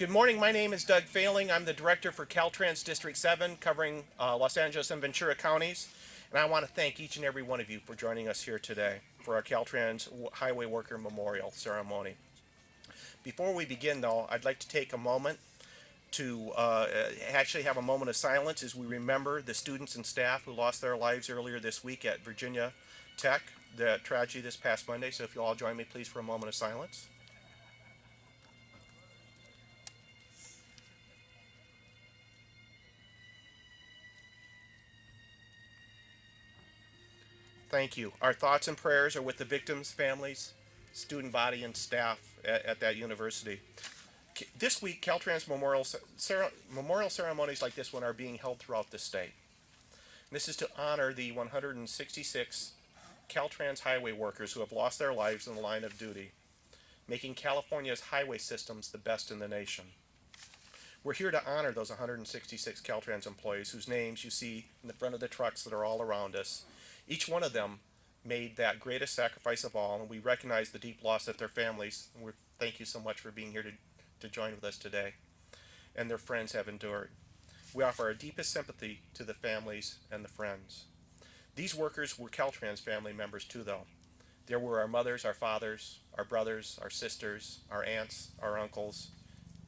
Good morning. My name is Doug Failing. I'm the director for Caltrans District 7, covering Los Angeles and Ventura counties. And I want to thank each and every one of you for joining us here today for our Caltrans Highway Worker Memorial Ceremony. Before we begin, though, I'd like to take a moment to actually have a moment of silence as we remember the students and staff who lost their lives earlier this week at Virginia Tech, the tragedy this past Monday. So if you'll all join me, please, for a moment of silence. Thank you. Our thoughts and prayers are with the victims' families, student body, and staff at that university. This week, Caltrans memorial ceremonies like this one are being held throughout the state. This is to honor the 166 Caltrans highway workers who have lost their lives in the line of duty, making California's highway systems the best in the nation. We're here to honor those 166 Caltrans employees whose names you see in the front of the trucks that are all around us. Each one of them made that greatest sacrifice of all, and we recognize the deep loss that their families, and we thank you so much for being here to join with us today, and their friends have endured. We offer our deepest sympathy to the families and the friends. These workers were Caltrans family members too, though. There were our mothers, our fathers, our brothers, our sisters, our aunts, our uncles,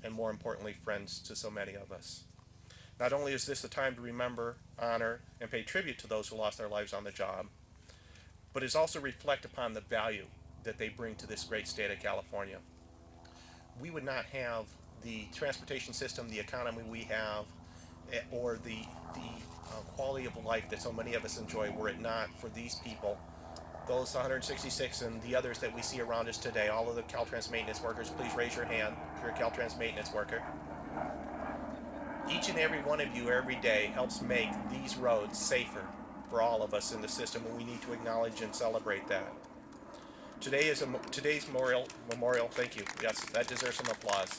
and more importantly, friends to so many of us. Not only is this a time to remember, honor, and pay tribute to those who lost their lives on the job, but it's also reflect upon the value that they bring to this great state of California. We would not have the transportation system, the economy we have, or the quality of life that so many of us enjoy were it not for these people, those 166 and the others that we see around us today. All of the Caltrans maintenance workers, please raise your hand if you're a Caltrans maintenance worker. Each and every one of you every day helps make these roads safer for all of us in the system, and we need to acknowledge and celebrate that. Today's memorial. Thank you. Yes, that deserves some applause.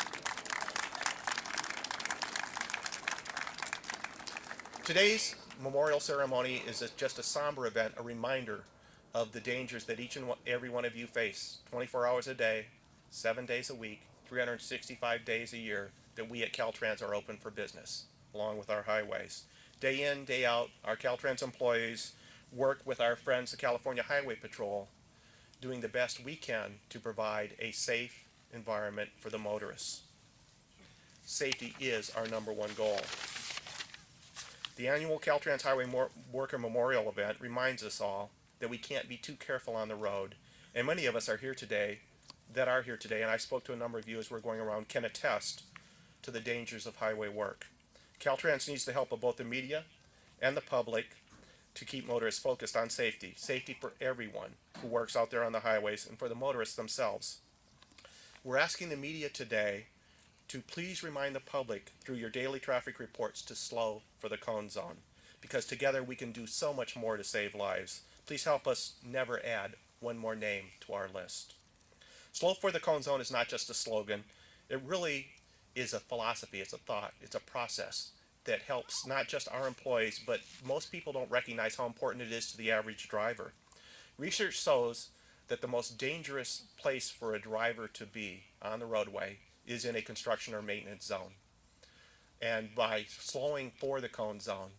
Today's memorial ceremony is just a somber event, a reminder of the dangers that each and every one of you face 24 hours a day, 7 days a week, 365 days a year, that we at Caltrans are open for business, along with our highways. Day in, day out, our Caltrans employees work with our friends, the California Highway Patrol, doing the best we can to provide a safe environment for the motorists. Safety is our number one goal. The annual Caltrans Highway Worker Memorial event reminds us all that we can't be too careful on the road. And many of us are here today, and I spoke to a number of you as we're going around, can attest to the dangers of highway work. Caltrans needs the help of both the media and the public to keep motorists focused on safety. Safety for everyone who works out there on the highways and for the motorists themselves. We're asking the media today to please remind the public through your daily traffic reports to slow for the cone zone, because together we can do so much more to save lives. Please help us never add one more name to our list. Slow for the cone zone is not just a slogan. It really is a philosophy, it's a thought, it's a process that helps not just our employees, but most people don't recognize how important it is to the average driver. Research shows that the most dangerous place for a driver to be on the roadway is in a construction or maintenance zone. And by slowing for the cone zone,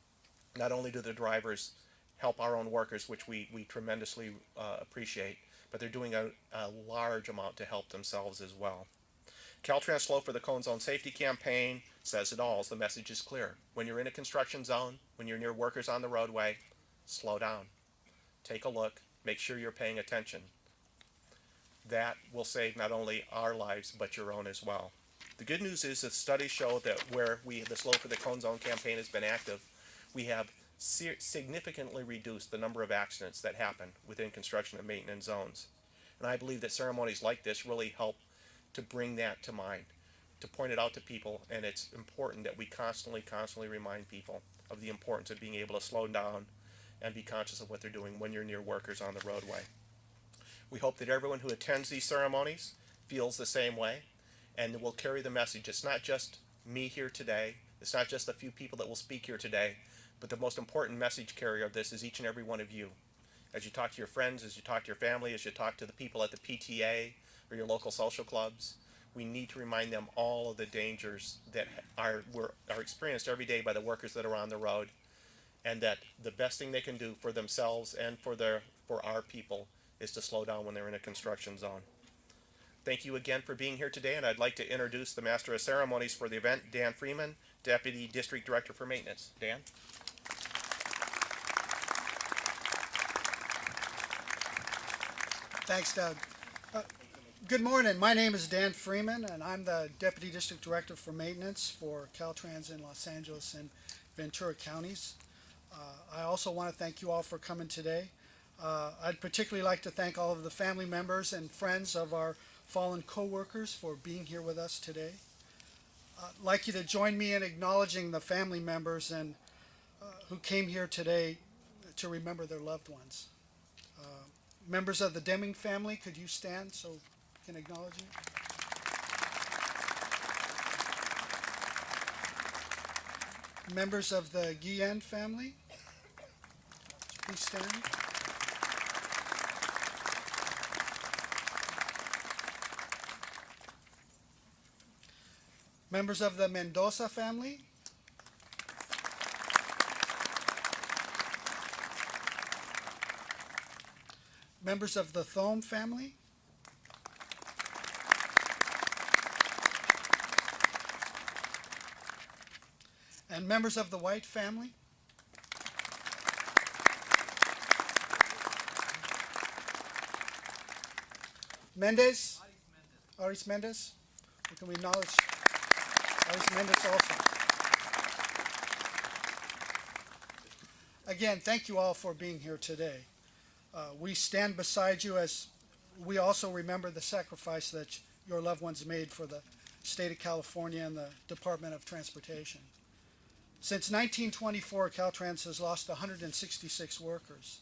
not only do the drivers help our own workers, which we tremendously appreciate, but they're doing a large amount to help themselves as well. Caltrans Slow for the Cone Zone Safety Campaign says it all. The message is clear. When you're in a construction zone, when you're near workers on the roadway, slow down. Take a look. Make sure you're paying attention. That will save not only our lives, but your own as well. The good news is that studies show that where the Slow for the Cone Zone campaign has been active, we have significantly reduced the number of accidents that happen within construction and maintenance zones. And I believe that ceremonies like this really help to bring that to mind, to point it out to people, and it's important that we constantly remind people of the importance of being able to slow down and be conscious of what they're doing when you're near workers on the roadway. We hope that everyone who attends these ceremonies feels the same way and will carry the message. It's not just me here today, it's not just a few people that will speak here today, but the most important message carrier of this is each and every one of you. As you talk to your friends, as you talk to your family, as you talk to the people at the PTA or your local social clubs, we need to remind them all of the dangers that are experienced every day by the workers that are on the road, and that the best thing they can do for themselves and for our people is to slow down when they're in a construction zone. Thank you again for being here today, and I'd like to introduce the Master of Ceremonies for the event, Dan Freeman, Deputy District Director for Maintenance. Dan? Thanks, Doug. Good morning. My name is Dan Freeman, and I'm the Deputy District Director for Maintenance for Caltrans in Los Angeles and Ventura counties. I also want to thank you all for coming today. I'd particularly like to thank all of the family members and friends of our fallen co-workers for being here with us today. I'd like you to join me in acknowledging the family members and who came here today to remember their loved ones. Members of the Deming family, could you stand so we can acknowledge you? Members of the Guillen family, please stand. Members of the Mendoza family. Members of the Thome family. And members of the White family. Mendez? Aris Mendez. Can we acknowledge Aris Mendez also? Again, thank you all for being here today. We stand beside you as we also remember the sacrifice that your loved ones made for the state of California and the Department of Transportation. Since 1924, Caltrans has lost 166 workers.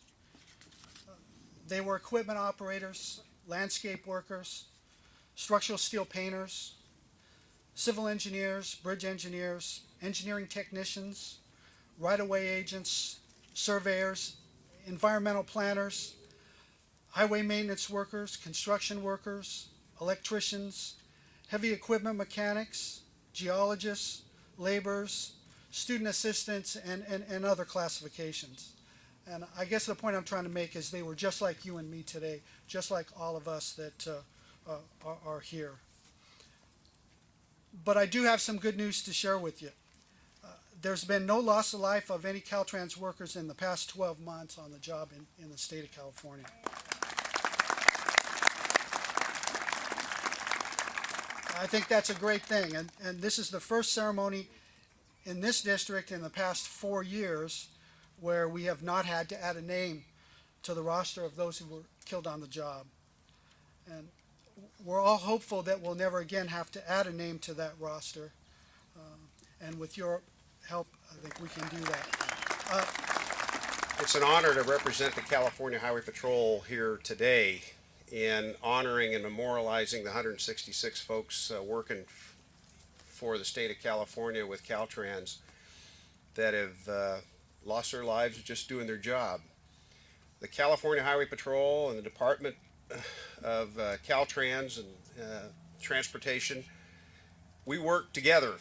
They were equipment operators, landscape workers, structural steel painters, civil engineers, bridge engineers, engineering technicians, right-of-way agents, surveyors, environmental planners, highway maintenance workers, construction workers, electricians, heavy equipment mechanics, geologists, laborers, student assistants, and other classifications. And I guess the point I'm trying to make is they were just like you and me today, just like all of us that are here. But I do have some good news to share with you. There's been no loss of life of any Caltrans workers in the past 12 months on the job in the state of California. I think that's a great thing, and this is the first ceremony in this district in the past 4 years where we have not had to add a name to the roster of those who were killed on the job. And we're all hopeful that we'll never again have to add a name to that roster, and with your help, I think we can do that. It's an honor to represent the California Highway Patrol here today in honoring and memorializing the 166 folks working for the state of California with Caltrans that have lost their lives just doing their job. The California Highway Patrol and the Department of Caltrans and Transportation, we work together.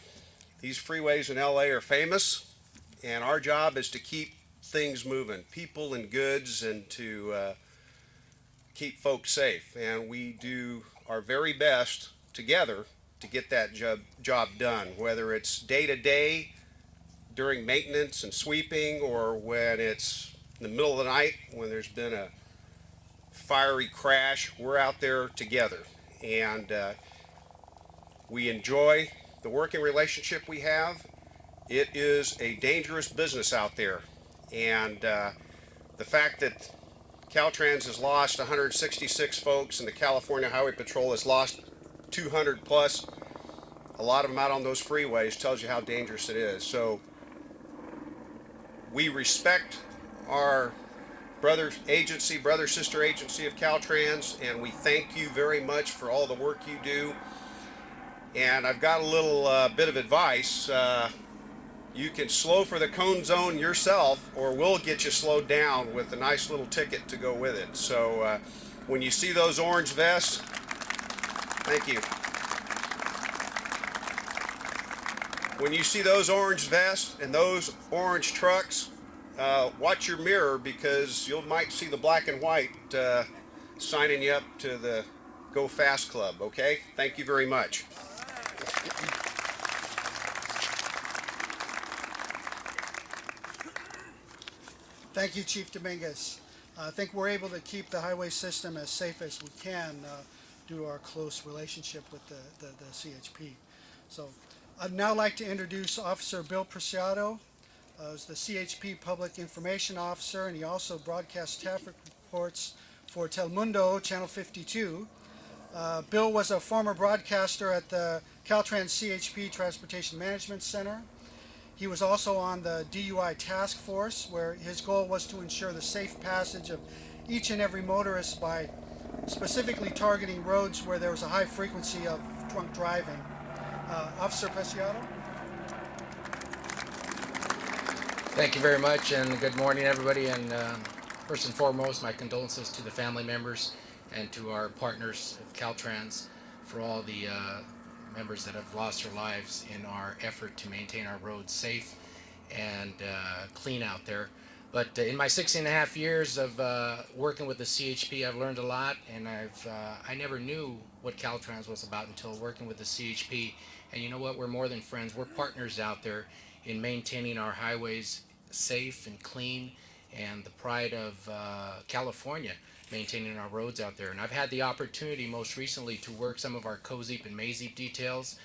These freeways in LA are famous, and our job is to keep things moving, people and goods, and to keep folks safe. And we do our very best together to get that job done, whether it's day to day during maintenance and sweeping, or when it's in the middle of the night when there's been a fiery crash. We're out there together, and we enjoy the working relationship we have. It is a dangerous business out there, and the fact that Caltrans has lost 166 folks and the California Highway Patrol has lost 200 plus, a lot of them out on those freeways, tells you how dangerous it is. So we respect our brother-sister agency of Caltrans, and we thank you very much for all the work you do. And I've got a little bit of advice. You can slow for the cone zone yourself, or we'll get you slowed down with a nice little ticket to go with it. So when you see those orange vests, thank you. when you see those orange vests and those orange trucks, watch your mirror because you might see the black and white signing you up to the Go Fast Club, okay? Thank you very much. Thank you, Chief Dominguez. I think we're able to keep the highway system as safe as we can due to our close relationship with the CHP. So I'd now like to introduce Officer Bill Preciado, who's the CHP Public Information Officer, and he also broadcasts traffic reports for Telemundo, Channel 52. Bill was a former broadcaster at the Caltrans CHP Transportation Management Center. He was also on the DUI task force, where his goal was to ensure the safe passage of each and every motorist by specifically targeting roads where there was a high frequency of drunk driving. Officer Preciado? Thank you very much, and good morning, everybody. And first and foremost, my condolences to the family members and to our partners at Caltrans for all the members that have lost their lives in our effort to maintain our roads safe and clean out there. But in my 16.5 years of working with the CHP, I've learned a lot, and I never knew what Caltrans was about until working with the CHP. And you know what? We're more than friends. We're partners out there in maintaining our highways safe and clean, and the pride of California, maintaining our roads out there. And I've had the opportunity most recently to work some of our COZEEP and MAZEEP details,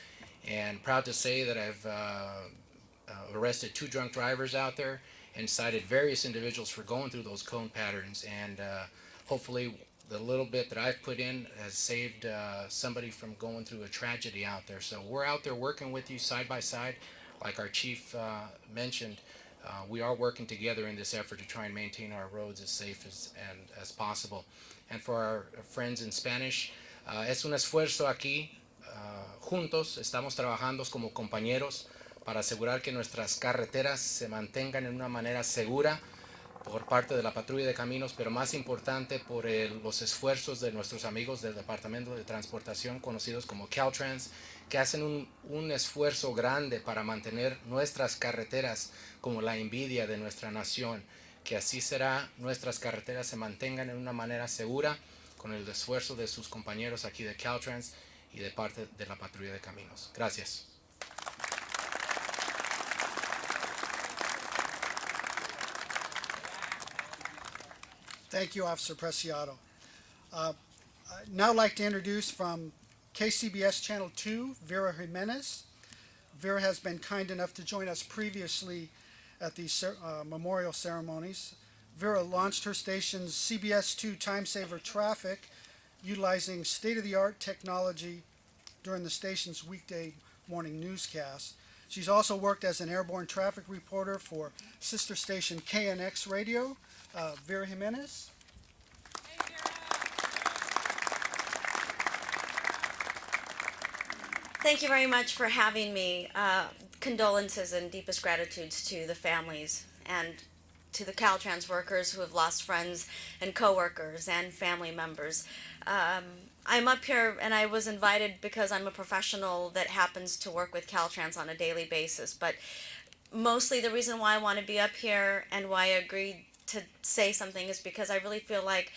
and proud to say that I've arrested 2 drunk drivers out there and cited various individuals for going through those cone patterns. And hopefully the little bit that I've put in has saved somebody from going through a tragedy out there. So we're out there working with you side by side. Like our chief mentioned, we are working together in this effort to try and maintain our roads as safe as possible. And for our friends in Spanish, es un esfuerzo aquí. Juntos estamos trabajando como compañeros para asegurar que nuestras carreteras se mantengan en una manera segura por parte de la patrulla de caminos, pero más importante por los esfuerzos de nuestros amigos del Departamento de Transportación, conocidos como Caltrans, que hacen un esfuerzo grande para mantener nuestras carreteras como la envidia de nuestra nación. Que así será, nuestras carreteras se mantengan en una manera segura con el esfuerzo de sus compañeros aquí de Caltrans y de parte de la patrulla de caminos. Gracias. Thank you, Officer Preciado. I'd now like to introduce from KCBS Channel 2, Vera Jimenez. Vera has been kind enough to join us previously at these memorial ceremonies. Vera launched her station's CBS2 Time Saver Traffic, utilizing state-of-the-art technology during the station's weekday morning newscast. She's also worked as an airborne traffic reporter for sister station KNX Radio. Vera Jimenez. Thank you very much for having me. Condolences and deepest gratitudes to the families and to the Caltrans workers who have lost friends and coworkers and family members. I'm up here and I was invited because I'm a professional that happens to work with Caltrans on a daily basis. But mostly the reason why I want to be up here and why I agreed to say something is because I really feel like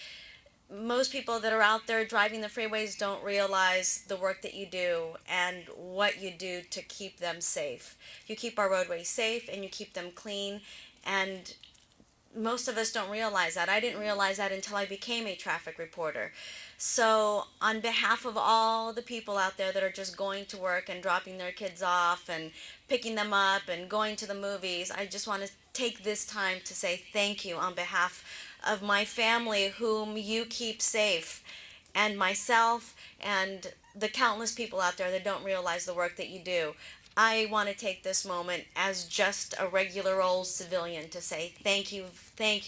most people that are out there driving the freeways don't realize the work that you do and what you do to keep them safe. You keep our roadways safe and you keep them clean, and most of us don't realize that. I didn't realize that until I became a traffic reporter. So on behalf of all the people out there that are just going to work and dropping their kids off and picking them up and going to the movies, I just want to take this time to say thank you on behalf of my family whom you keep safe, and myself and the countless people out there that don't realize the work that you do. I want to take this moment as just a regular old civilian to say thank you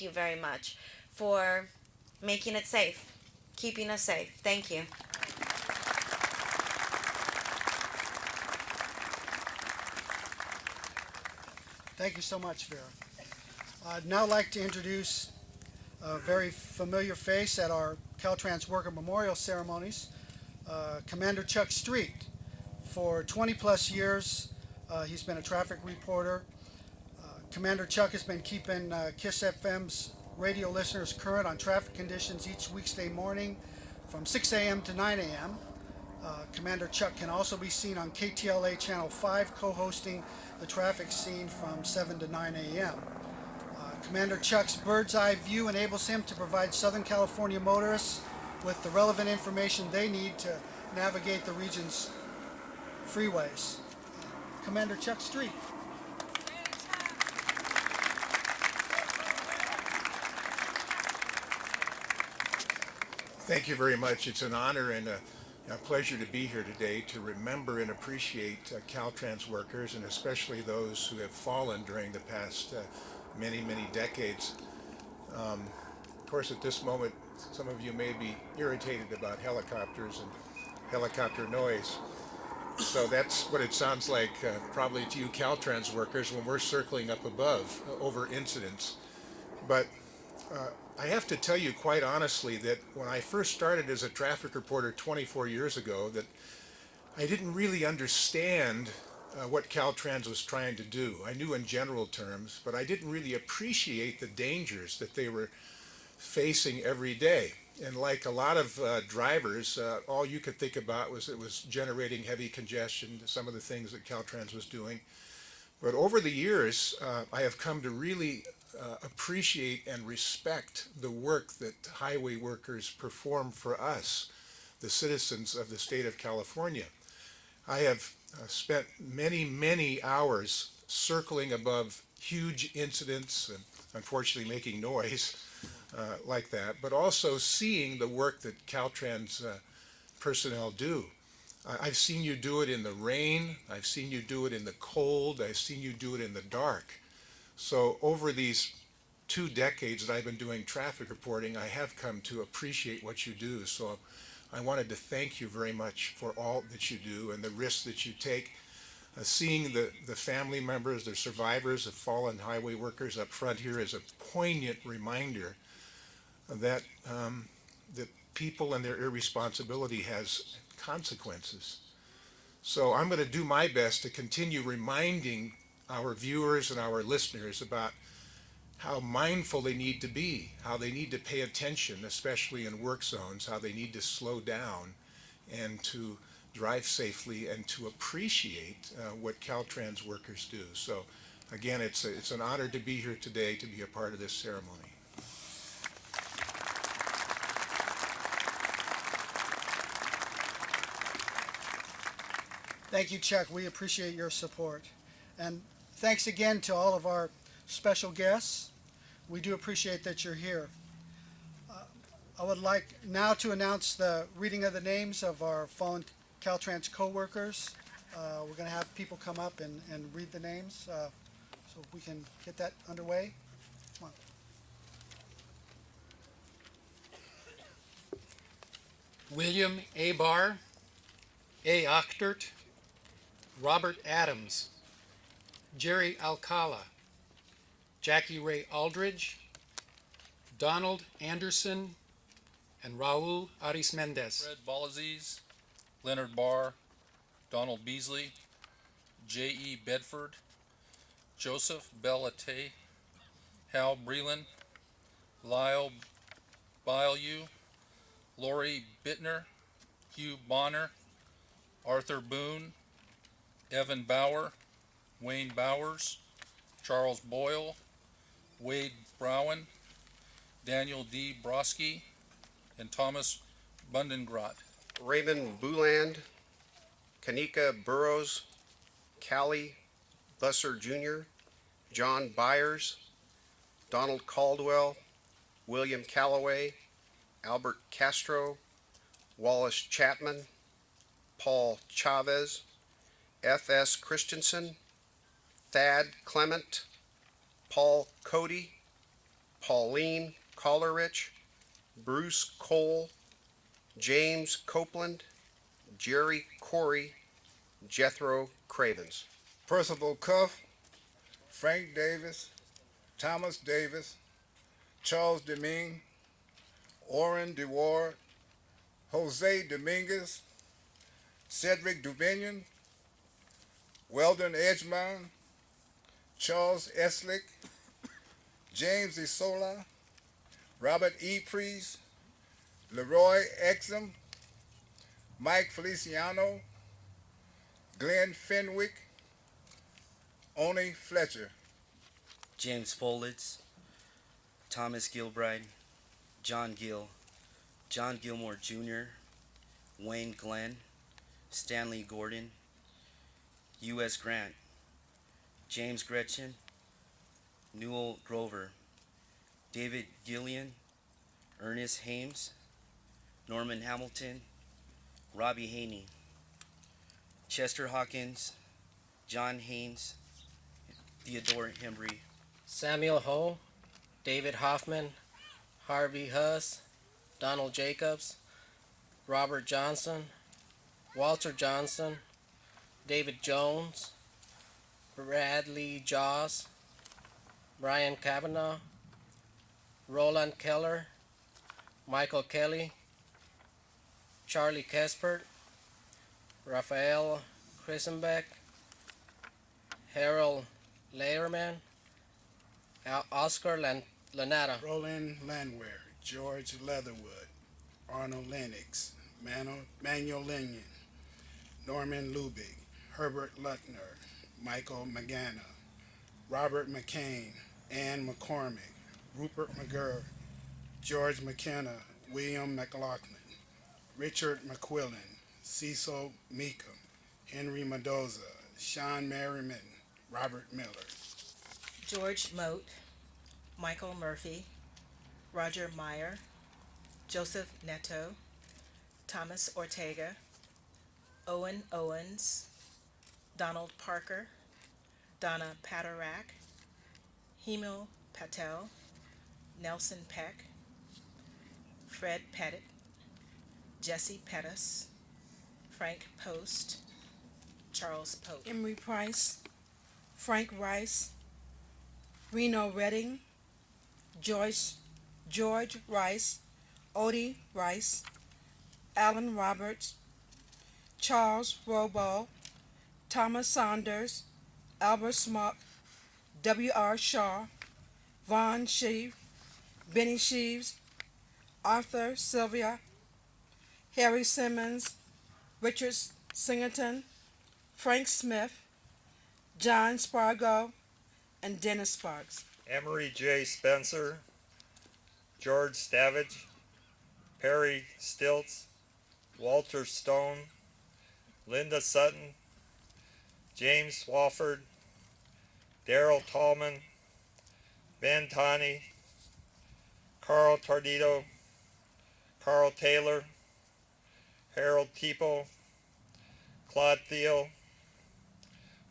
very much for making it safe, keeping us safe. Thank you. Thank you so much, Vera. I'd now like to introduce a very familiar face at our Caltrans Worker Memorial ceremonies, Commander Chuck Street. For 20 plus years, He's been a traffic reporter. Commander Chuck has been keeping KISS FM's radio listeners current on traffic conditions each weekday morning from 6 a.m. to 9 a.m. Commander Chuck can also be seen on KTLA Channel 5 co-hosting the traffic scene from 7 to 9 a.m. Commander Chuck's bird's eye view enables him to provide Southern California motorists with the relevant information they need to navigate the region's freeways. Commander Chuck Street. Thank you very much. It's an honor and a pleasure to be here today to remember and appreciate Caltrans workers, and especially those who have fallen during the past many, many decades. Of course, at this moment, some of you may be irritated about helicopters and helicopter noise. So that's what it sounds like probably to you Caltrans workers when we're circling up above over incidents. But I have to tell you quite honestly that when I first started as a traffic reporter 24 years ago, that I didn't really understand what Caltrans was trying to do. I knew in general terms, but I didn't really appreciate the dangers that they were facing every day. And like a lot of drivers, all you could think about was it was generating heavy congestion, some of the things that Caltrans was doing. But over the years, I have come to really appreciate and respect the work that highway workers perform for us, the citizens of the state of California. I have spent many, many hours circling above huge incidents and unfortunately making noise like that, but also seeing the work that Caltrans personnel do. I've seen you do it in the rain, I've seen you do it in the cold, I've seen you do it in the dark. So over these 2 decades that I've been doing traffic reporting, I have come to appreciate what you do. So I wanted to thank you very much for all that you do and the risks that you take. Seeing the family members, the survivors of fallen highway workers up front here is a poignant reminder that that people and their irresponsibility has consequences. So I'm going to do my best to continue reminding our viewers and our listeners about how mindful they need to be, how they need to pay attention, especially in work zones, how they need to slow down and to drive safely and to appreciate what Caltrans workers do. So again, it's an honor to be here today to be a part of this ceremony. Thank you, Chuck. We appreciate your support. And thanks again to all of our special guests. We do appreciate that you're here. I would like now to announce the reading of the names of our fallen Caltrans co-workers. We're going to have people come up and read the names, so we can get that underway. Come on. William A. Barr, A. Ochtert, Robert Adams, Jerry Alcala, Jackie Ray Aldridge, Donald Anderson, and Raul Aris Mendez. Fred Balaziz, Leonard Barr, Donald Beasley, J.E. Bedford, Joseph Bellatay, Hal Breland, Lyle Bilyeu, Lori Bittner, Hugh Bonner, Arthur Boone, Evan Bauer, Wayne Bowers, Charles Boyle, Wade Browen, Daniel D. Broski, and Thomas Bundengrot. Raymond Bouland, Kanika Burrows, Callie Busser Jr., John Byers, Donald Caldwell, William Calloway, Albert Castro, Wallace Chapman, Paul Chavez, F.S. Christensen, Thad Clement, Paul Cody, Pauline Collerich, Bruce Cole, James Copeland, Jerry Corey, Jethro Cravens. Percival Cuff, Frank Davis, Thomas Davis, Charles Deming, Orrin DeWard, Jose Dominguez, Cedric Duvignon, Weldon Edgemont, Charles Eslick, James Isola, Robert E. Priest, Leroy Exum, Mike Feliciano, Glenn Fenwick, Oni Fletcher. James Folitz, Thomas Gilbride, John Gill, John Gilmore Jr., Wayne Glenn, Stanley Gordon, U.S. Grant, James Gretchen, Newell Grover, David Gillian, Ernest Hames, Norman Hamilton, Robbie Haney, Chester Hawkins, John Haynes, Theodore Hembry, Samuel Ho, David Hoffman, Harvey Huss, Donald Jacobs, Robert Johnson, Walter Johnson, David Jones, Bradley Jaws, Brian Kavanaugh, Roland Keller, Michael Kelly, Charlie Kespert, Raphael Krisenbeck, Harold Lehrman, Oscar Lanata, Roland Landwehr, George Leatherwood, Arnold Lennox, Manuel Linion, Norman Lubig, Herbert Luckner, Michael Magana, Robert McCain, Ann McCormick, Rupert McGurr, George McKenna, William McLaughlin, Richard McQuillan, Cecil Meekum, Henry Mendoza, Sean Merriman, Robert Miller. George Moat, Michael Murphy, Roger Meyer, Joseph Neto, Thomas Ortega, Owen Owens, Donald Parker, Donna Paterak, Hemil Patel, Nelson Peck, Fred Pettit, Jesse Pettis, Frank Post, Charles Pope. Emery Price, Frank Rice, Reno Redding, George Rice, Odie Rice, Alan Roberts, Charles Robo, Thomas Saunders, Albert Smock, W.R. Shaw, Vaughn Sheave, Benny Sheaves, Arthur Sylvia, Harry Simmons, Richard Singleton, Frank Smith, John Spargo, and Dennis Sparks. Emery J. Spencer, George Stavage, Perry Stilts, Walter Stone, Linda Sutton, James Swafford, Daryl Tallman, Ben Tani, Carl Tardito, Carl Taylor, Harold Tipo, Claude Thiel,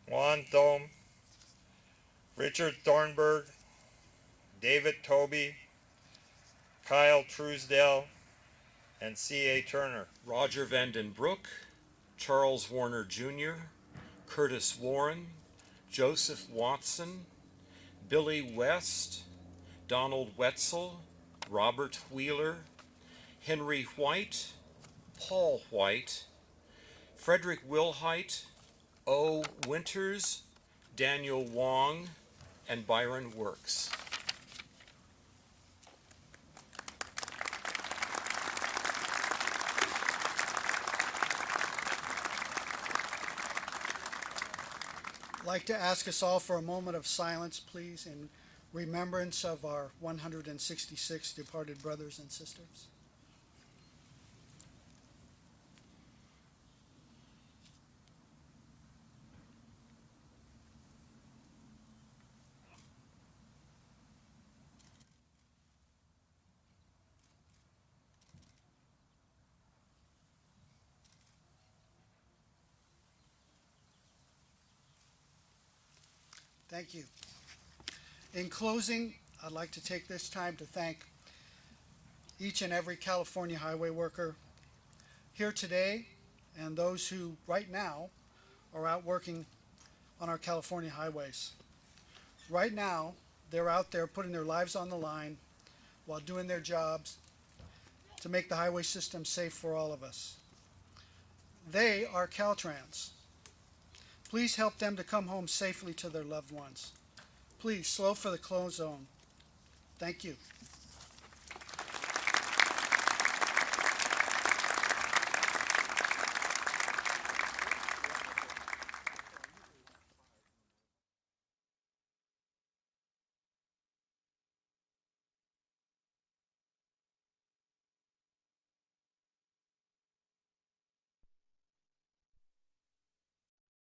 Juan Thome, Richard Thornburg, David Toby, Kyle Truesdale, and C.A. Turner. Roger Vandenbroek, Charles Warner Jr., Curtis Warren, Joseph Watson, Billy West, Donald Wetzel, Robert Wheeler, Henry White, Paul White, Frederick Wilhite, O. Winters, Daniel Wong, and Byron Works. I'd like to ask us all for a moment of silence, please, in remembrance of our 166 departed brothers and sisters. Thank you. In closing, I'd like to take this time to thank each and every California highway worker here today and those who right now are out working on our California highways. Right now, they're out there putting their lives on the line while doing their jobs to make the highway system safe for all of us. They are Caltrans. Please help them to come home safely to their loved ones. Please slow for the close zone. Thank you.